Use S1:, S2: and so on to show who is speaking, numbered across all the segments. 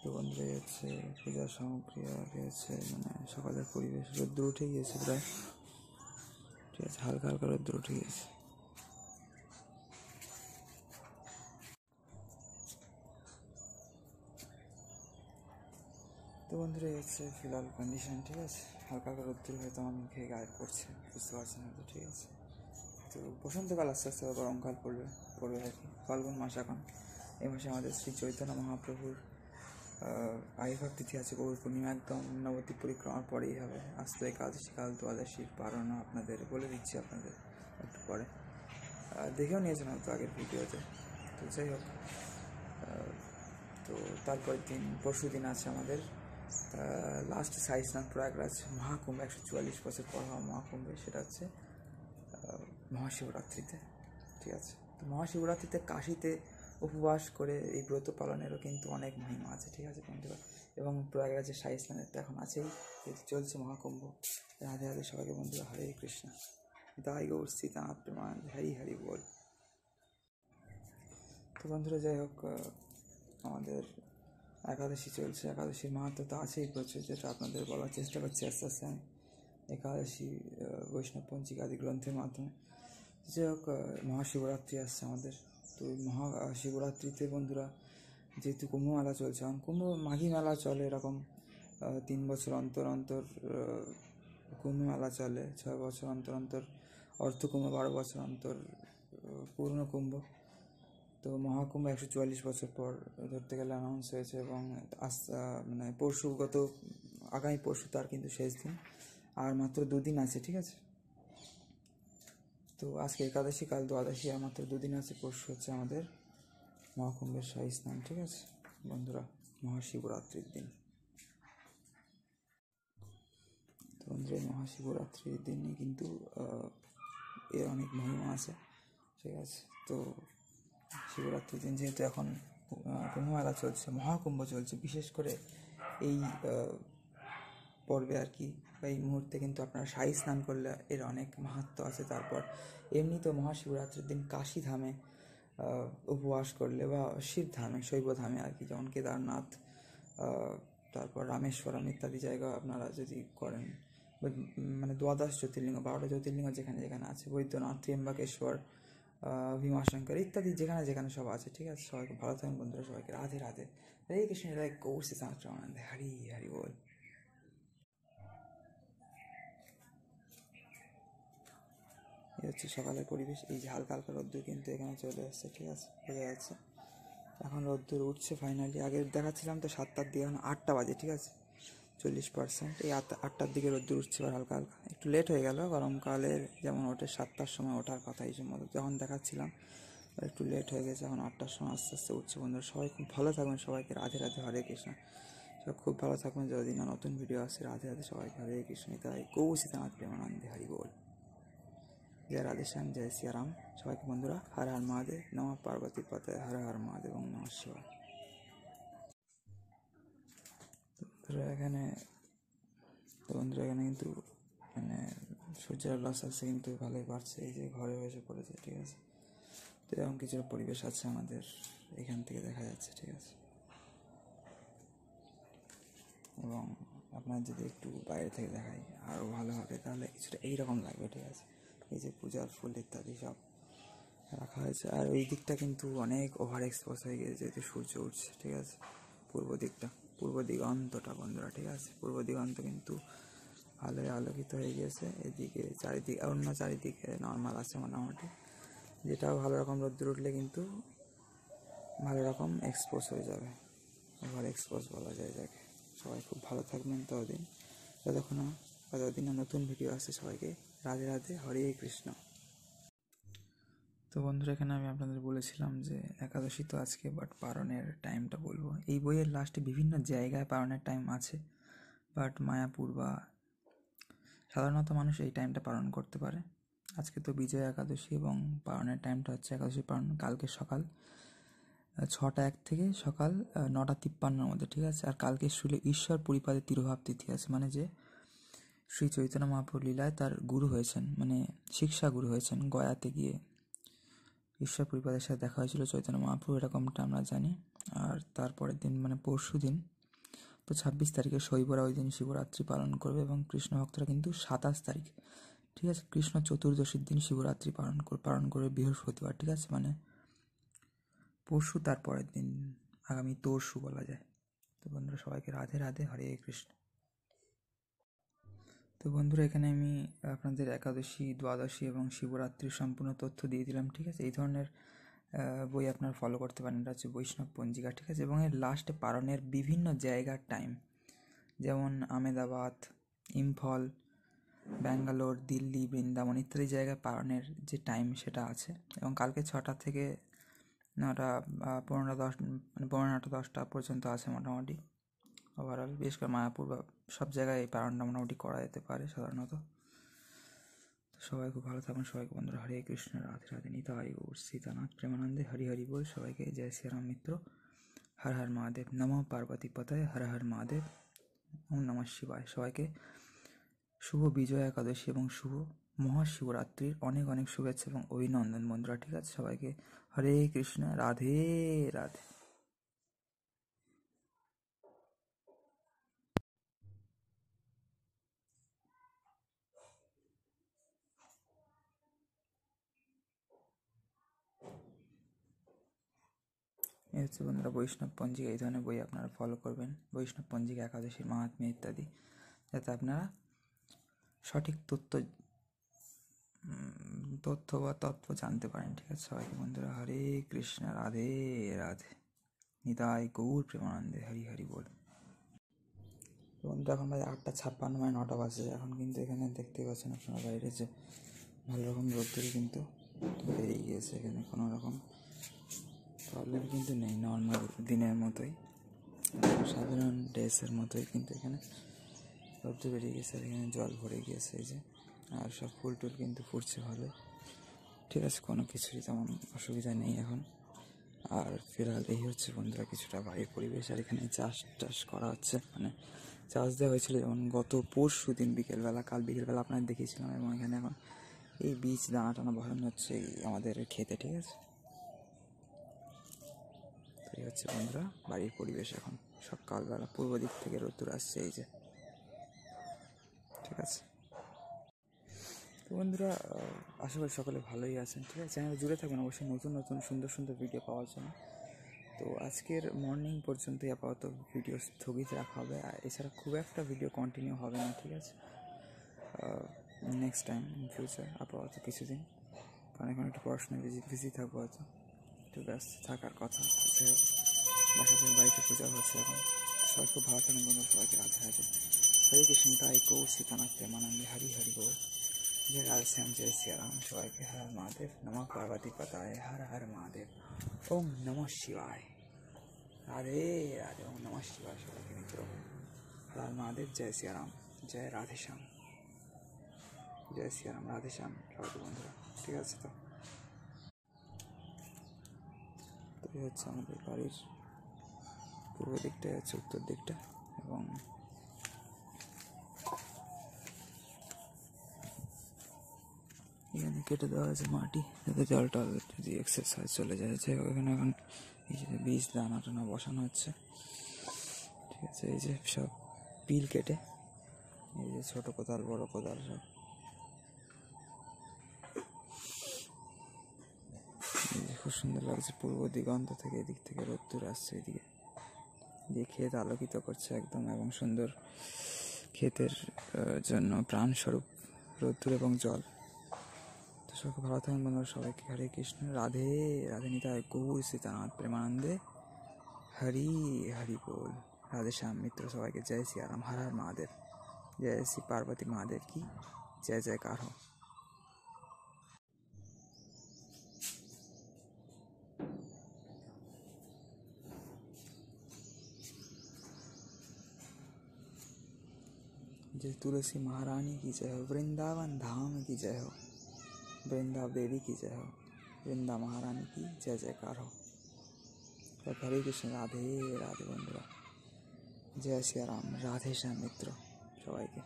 S1: তো বন্ধুরা হচ্ছে পূজার সামগ্রী আর হচ্ছে সকালের পরিবেশ। রোদ্দুর উঠে গিয়েছে প্রায়, ঠিক আছে, হালকা হালকা রোদ্দুর উঠে গিয়েছে। তো বন্ধুরা হচ্ছে ফিলহাল কন্ডিশন, ঠিক আছে। হালকা হালকা রোদ্দুর হয়তো আমার মুখে গায়ে পড়ছে, বুঝতে পারছেন হয়তো, ঠিক আছে। তো বসন্তকাল আস্তে আস্তে গরমকাল পড়বে আর কি। ফাল্গুন মাস এখন, এই মাসে আমাদের শ্রী চৈতন্য মহাপ্রভুর আবির্ভাব তিথি আছে, গৌর পূর্ণিমা, একদম নবদ্বীপ পরিক্রমার পরেই হবে। আজ তো একাদশী, কাল দ্বাদশীর পারণও আপনাদের বলে দিচ্ছি, আপনাদের একটু পরে দেখেও নিয়েছেন হয়তো আগের ভিডিওতে। তো যাই হোক, তো তারপরের দিন পরশু দিন আছে আমাদের লাস্ট সাই স্নান, প্রয়াগরাজ মহাকুম্ভ, 144 বছর পর হওয়া মহাকুম্ভে, সেটা হচ্ছে মহাশিবরাত্রিতে, ঠিক আছে। তো মহাশিবরাত্রিতে কাশীতে উপবাস করে এই ব্রত পালনেরও কিন্তু অনেক মহিমা আছে, ঠিক আছে বন্ধুরা। এবং প্রয়াগরাজের সাই স্নানের তো এখন আছেই, যেহেতু চলছে মহাকুম্ভ। রাধে রাধে সবাইকে বন্ধুরা, হরে কৃষ্ণ, দাই গৌর সীতানাথ প্রেমান, হরি হরি বল। তো বন্ধুরা যাই হোক, আমাদের একাদশী চলছে, একাদশীর মাহাত্ম তো আছেই প্রচুর, যেটা আপনাদের বলার চেষ্টা করছি আস্তে আস্তে আমি একাদশী বৈষ্ণব পঞ্জিকা আদি গ্রন্থের মাধ্যমে। যাই হোক, মহাশিবরাত্রি আসছে আমাদের। তো মহাশিবরাত্রিতে বন্ধুরা যেহেতু কুম্ভ মেলা চলছে, এখন মাঘী মেলা চলে এরকম 3 বছর অন্তর অন্তর কুম্ভ মেলা চলে, 6 বছর অন্তর অন্তর অর্ধকুম্ভ, 12 বছর অন্তর পূর্ণ কুম্ভ। তো মহাকুম্ভ 144 বছর পর ধরতে গেলে অ্যানাউন্স হয়েছে, এবং আগামী পরশু তার কিন্তু শেষ দিন, আর মাত্র 2 দিন আছে, ঠিক আছে। তো আজকে একাদশী, কাল দ্বাদশী, আর মাত্র 2 দিন আছে। পরশু হচ্ছে আমাদের মহাকুম্ভের শাহী স্নান, ঠিক আছে বন্ধুরা, মহাশিবরাত্রির দিন। তো বন্ধুরা এই মহাশিবরাত্রির দিনে কিন্তু এর অনেক মহিমা আছে, ঠিক আছে। তো শিবরাত্রির দিন যেহেতু এখন কুম্ভমেলা চলছে, মহাকুম্ভ চলছে, বিশেষ করে এই পর্বে আর কি, এই মুহূর্তে কিন্তু আপনারা শাহী স্নান করলে এর অনেক মাহাত্ম্য আছে। তারপর এমনি তো মহাশিবরাত্রির দিন কাশীধামে উপবাস করলে, বা শিবধামে, শৈবধামে আর কি, যেমন কেদারনাথ, তারপর রামেশ্বরম ইত্যাদি জায়গা আপনারা যদি করেন, দ্বাদশ জ্যোতির্লিঙ্গ, 12টা জ্যোতির্লিঙ্গ যেখানে যেখানে আছে, বৈদ্যনাথ, ত্র্যম্বকেশ্বর, ভীমাশঙ্কর ইত্যাদি যেখানে যেখানে সব আছে, ঠিক আছে। সবাইকে ভালো থাকেন বন্ধুরা, সবাইকে রাধে রাধে, হরে কৃষ্ণ, গৌর সীতানাথ প্রেমান, হরি হরি বল। এই হচ্ছে সকালের পরিবেশ। এই যে হালকা হালকা রোদ্দুর কিন্তু এখানে চলে আসছে, ঠিক আছে, বোঝা যাচ্ছে। এখন রোদ্দুর উঠছে ফাইনালি। আগে দেখাচ্ছিলাম তো 7টার দিকে, এখন 8টা বাজে, ঠিক আছে, 40%। এই 8টার দিকে রোদ্দুর উঠছে, এবার হালকা হালকা একটু লেট হয়ে গেল। গরমকালের যেমন ওঠে 7টার সময় ওঠার কথা, এই সময় যখন দেখাচ্ছিলাম একটু লেট হয়ে গেছে, এখন 8টার সময় আস্তে আস্তে উঠছে বন্ধুরা। সবাই খুব ভালো থাকবেন, সবাইকে রাধে রাধে, হরে কৃষ্ণ। সব খুব ভালো থাকবেন, যতদিন না নতুন ভিডিও আসছে। রাধে রাধে সবাইকে, হরে কৃষ্ণ, তাই গৌর সীতানাথ প্রেমানন্দে, হরি বল। জয় রাধেশ্যাম, জয় সিয়ারাম। সবাইকে বন্ধুরা হর হর মহাদেব, নমঃ পার্বতী পতে, হর হর মহাদেব এবং নমঃ শিবায়। বন্ধুরা এখানে কিন্তু সূর্যের আলো আস্তে আস্তে কিন্তু ভালোই বাড়ছে, এই যে ঘরে এসে পড়েছে, ঠিক আছে। তো এরকম কিছু পরিবেশ আছে আমাদের, এখান থেকে দেখা যাচ্ছে, ঠিক আছে। এবং আপনার যদি একটু বাইরে থেকে দেখাই আরও ভালো হবে, তাহলে কিছুটা এইরকম লাগবে, ঠিক আছে। এই যে পূজার ফুল ইত্যাদি সব রাখা হয়েছে, আর ওই দিকটা কিন্তু অনেক ওভার এক্সপোজ হয়ে গিয়েছে, যেহেতু সূর্য উঠছে, ঠিক আছে। পূর্ব দিগন্তটা বন্ধুরা, ঠিক আছে, পূর্ব দিগন্ত কিন্তু আলোয় আলোকিত হয়ে গিয়েছে। এদিকে অন্য চারিদিকে নর্মাল আছে মোটামুটি, যেটাও ভালো রকম রোদ্দুর উঠলে কিন্তু ভালো রকম এক্সপোজ হয়ে যাবে, ওভার এক্সপোজ বলা যায় যাকে। সবাই খুব ভালো থাকবেন যতদিন না নতুন ভিডিও আসছে। সবাইকে রাধে রাধে, হরে কৃষ্ণ। তো বন্ধুরা এখানে আমি আপনাদের বলেছিলাম যে একাদশী তো আজকে, বাট পারণের টাইমটা বলবো। এই বইয়ের লাস্টে বিভিন্ন জায়গায় পারণের টাইম আছে, বাট মায়াপুর বা সাধারণত মানুষ এই টাইমটা পালন করতে পারে। আজকে তো বিজয়া একাদশী, এবং পালনের টাইমটা হচ্ছে একাদশী পালন কালকে সকাল 6টা 1 থেকে সকাল 9টা 53-এর মধ্যে, ঠিক আছে। আর কালকে ঈশ্বর পরিপাদে তিরোভাব তিথি আছে, মানে যে শ্রী চৈতন্য মহাপ্রভু লীলায় তার গুরু হয়েছেন, শিক্ষা গুরু হয়েছেন গয়াতে গিয়ে। ঈশ্বর পরিপাদের সাথে দেখা হয়েছিল চৈতন্য মহাপ্রভু, এরকমটা আমরা জানি। আর তারপরের দিন পরশু দিন তো 26 তারিখে শৈবরা ওই দিন শিবরাত্রি পালন করবে এবং কৃষ্ণ ভক্তরা কিন্তু 27 তারিখ, ঠিক আছে, কৃষ্ণ চতুর্দশীর দিন শিবরাত্রি পালন করবে বৃহস্পতিবার, ঠিক আছে, মানে পরশু, তারপরের দিন আগামী তরশু বলা যায়। তো বন্ধুরা সবাইকে রাধে রাধে, হরে কৃষ্ণ। তো বন্ধুরা এখানে আমি আপনাদের একাদশী, দ্বাদশী এবং শিবরাত্রির সম্পূর্ণ তথ্য দিয়ে দিলাম, ঠিক আছে। এই ধরনের বই আপনারা ফলো করতে পারেন, এটা হচ্ছে বৈষ্ণব পঞ্জিকা, ঠিক আছে। এবং এর লাস্টে পালনের বিভিন্ন জায়গার টাইম, যেমন আমেদাবাদ, ইম্ফল, ব্যাঙ্গালোর, দিল্লি, বৃন্দাবন ইত্যাদি জায়গায় পালনের যে টাইম সেটা আছে। এবং কালকে 6টা থেকে 9টা 15-10 মানে 15-10টা পর্যন্ত আছে মোটামুটি ওভারঅল। বিশেষ করে মায়াপুর বা সব জায়গায় এই পালনটা মোটামুটি করা যেতে পারে সাধারণত। তো সবাই খুব ভালো থাকুন, সবাইকে বন্ধুরা হরে কৃষ্ণ, রাধে রাধে, নিতাই গৌর সীতানাথ প্রেমানন্দে, হরি হরি বল। সবাইকে জয় শ্রীরাম মিত্র, হর হর মহাদেব, নমঃ পার্বতী পতায়, হর হর মহাদেব, ওম নমঃ শিবায়। সবাইকে শুভ বিজয়া একাদশী এবং শুভ মহাশিবরাত্রির অনেক অনেক শুভেচ্ছা এবং অভিনন্দন বন্ধুরা, ঠিক আছে। সবাইকে হরে কৃষ্ণ, রাধে রাধে। এই হচ্ছে বন্ধুরা বৈষ্ণব পঞ্জিকা। এই ধরনের বই আপনারা ফলো করবেন, বৈষ্ণব পঞ্জিকা, একাদশীর মাহাত্ম্য ইত্যাদি, যাতে আপনারা সঠিক তথ্য বা তত্ত্ব জানতে পারেন, ঠিক আছে। সবাইকে বন্ধুরা হরে কৃষ্ণ, রাধে রাধে, নিতাই গৌর প্রেমানন্দে, হরি হরি বল। বন্ধুরা এখন বাজে 8:56, মানে 9টা বাজে এখন। কিন্তু এখানে দেখতে পাচ্ছেন আপনারা বাইরে যে ভালো রকম রোদ্দুর কিন্তু বেরিয়ে গিয়েছে। এখানে কোনো রকম প্রবলেম কিন্তু নেই, নর্মাল দিনের মতোই, সাধারণ ডেসের মতোই কিন্তু এখানে রোদ্দুর বেরিয়ে গেছে। আর এখানে জল ভরে গিয়েছে এই যে, আর সব ফুল টুল কিন্তু ফুটছে ভালো, ঠিক আছে, কোনো কিছুরই তেমন অসুবিধা নেই এখন। আর ফিলহাল এই হচ্ছে বন্ধুরা কিছুটা বাড়ির পরিবেশ। আর এখানে চাষ টাস করা হচ্ছে, মানে চাষ দেওয়া হয়েছিল যেমন গত পরশু দিন বিকেলবেলা, কাল বিকেলবেলা আপনাদের দেখিয়েছিলাম। এবং এখানে এখন এই বীজ দানা টানা বসানো হচ্ছে এই আমাদের খেতে, ঠিক আছে। তো এই হচ্ছে বন্ধুরা বাড়ির পরিবেশ এখন সকালবেলা, পূর্ব দিক থেকে রোদ্দুর আসছে এই যে, ঠিক আছে। তো বন্ধুরা আশা করি সকলে ভালোই আছেন, ঠিক আছে। চ্যানেল জুড়ে থাকবেন অবশ্যই নতুন নতুন সুন্দর সুন্দর ভিডিও পাওয়ার জন্য। তো আজকের মর্নিং পর্যন্তই আপাতত ভিডিও স্থগিত রাখা হবে, আর এছাড়া খুব একটা ভিডিও কন্টিনিউ হবে না, ঠিক আছে। নেক্সট টাইম ইন ফিউচার আপাতত কিছুদিন, কারণ এখন একটু পড়াশোনায় বিজি থাকবো, হয়তো একটু ব্যস্ত থাকার কথা। দেখা যায় বাড়িতে পূজা হচ্ছে এখন। সবাই খুব ভালো থাকেন বন্ধু, সবাইকে রাধে রাধে, হরে কৃষ্ণ, তাই গৌর সীতানাথ প্রেমানন্দে, হরি হরি বল। जय राधेश्याम, जय सिया राम। সবাইকে হর মহাদেব, নমঃ পার্বতী পতায়, হর হর মহাদেব, ওম নমঃ শিবায়, রাধে রাধে, ওম নমঃ শিবায়। সবাইকে মিত্র, হর হর মহাদেব, জয় সিয়া রাম, জয় রাধেশ্যাম, জয় সিয়া রাম, রাধেশ্যাম সবাইকে বন্ধুরা, ঠিক আছে। তো এই হচ্ছে আমাদের বাড়ির পূর্ব দিকটা, হচ্ছে উত্তর দিকটা, এবং এখানে কেটে দেওয়া আছে মাটি, যাতে জল টল যদি এক্সারসাইজ চলে যায়। এখানে এখন এই যে বীজ দানা টানা বসানো হচ্ছে, ঠিক আছে। এই যে সব পিল কেটে, এই যে ছোটো কোদাল, বড় কোদাল সব, এই যে খুব সুন্দর লাগছে। পূর্ব দিগন্ত থেকে এদিক থেকে রোদ্দুর আসছে, এদিকে দিয়ে ক্ষেত আলোকিত করছে একদম, এবং সুন্দর ক্ষেতের জন্য প্রাণস্বরূপ রোদ্দুর এবং জল। তো সবাইকে ভালো থাকেন বন্ধুরা, সবাইকে হরে কৃষ্ণ, রাধে রাধে, নিতাই গৌর সীতানাথ প্রেমানন্দে, হরি হরি बोल। राधेश्याम मित्र, সবাইকে जय सिया राम, हर हर महादेव, जय श्री पार्वती महादेव की जय जयकार हो। जय तुलसी महारानी की जय हो, वृंदावन धाम की जय हो, वृंदा देवी की जय हो, वृंदा महारानी की जय जयकार हो। हरे कृष्ण, राधे राधे बंधुरा, जय सिया राम, राधे श्याम मित्र সবাইকে।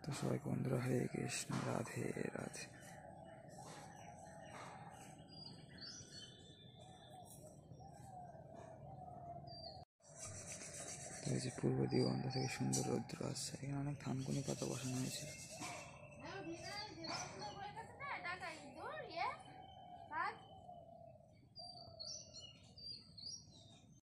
S1: তো সবাইকে বন্ধুরা হরে কৃষ্ণ, রাধে রাধে। এই যে পূর্ব দিগন্ত থেকে সুন্দর রৌদ্র আসছে, এখানে অনেক থানকুনি পাতা বসানো হয়েছে।